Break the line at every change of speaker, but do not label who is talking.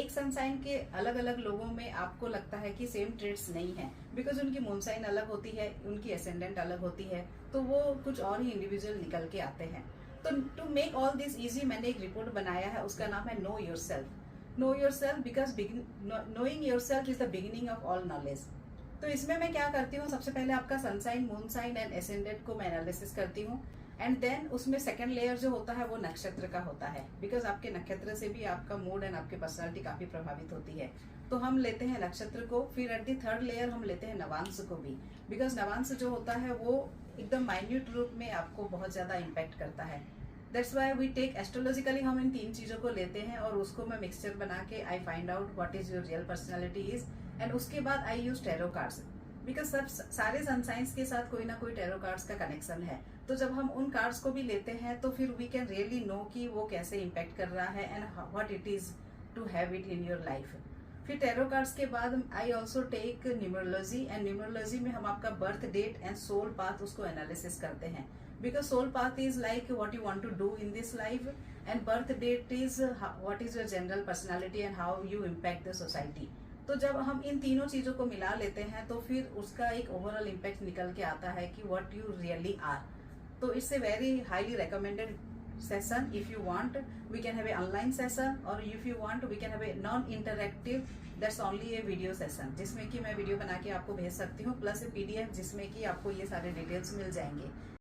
एक sun sign के अलग अलग लोगों में आपको लगता है कि सेम ट्रेड्स नहीं है, बिकॉज उनकी मून साइन अलग होती है, उनकी एसेंडेंट अलग होती है, तो वो कुछ और ही इंडिविजुअल निकल के आते हैं। तो to make all this easy मैंने एक रिपोर्ट बनाया है, उसका नाम है know yourself. Know yourself because knowing yourself is the beginning of all knowledge. तो इसमें मैं क्या करती हूँ, सबसे पहले आपका sun sign, moon sign and ascendant को मैं एनालिसिस करती हूँ, एंड देन उसमें सेकंड लेयर जो होता है वो नक्षत्र का होता है, बिकॉज आपके नक्षत्र से भी आपका मूड एंड आपकी पर्सनालिटी काफी प्रभावित होती है। तो हम लेते हैं नक्षत्र को, फिर एट दी थर्ड लेयर हम लेते हैं नवांश को भी, बिकॉज नवांश जो होता है वो एकदम माइन्यूट रूप में आपको बहुत ज्यादा इम्पैक्ट करता है। That's why we take astrologically, हम इन तीन चीजों को लेते हैं और उसको मैं मिक्सचर बना के I find out what is your real personality is, and उसके बाद आई यूज टैरो कार्ड्स, बिकॉज सब सारे सन साइंस के साथ कोई ना कोई टैरो कार्ड्स का कनेक्शन है। तो जब हम उन कार्ड्स को भी लेते हैं तो फिर वी कैन रियली नो कि वो कैसे इम्पैक्ट कर रहा है and what it is to have it in your life. फिर टैरो कार्ड्स के बाद I also take numerology, and numerology में हम आपका birth date and soul path उसको एनालिसिस करते हैं, because soul path is like what you want to do in this life, and birth date is what is your general personality and how you impact the society. तो जब हम इन तीनों चीजों को मिला लेते हैं तो फिर उसका एक ओवरऑल इम्पैक्ट निकल के आता है कि व्हाट यू रियली आर। तो it's a very highly recommended session. If you want, we can have a online session, or if you want, we can have a non-interactive, that's only a video session, जिसमें कि मैं video बना के आपको भेज सकती हूँ, प्लस PDF जिसमें कि आपको ये सारे डिटेल्स मिल जाएंगे।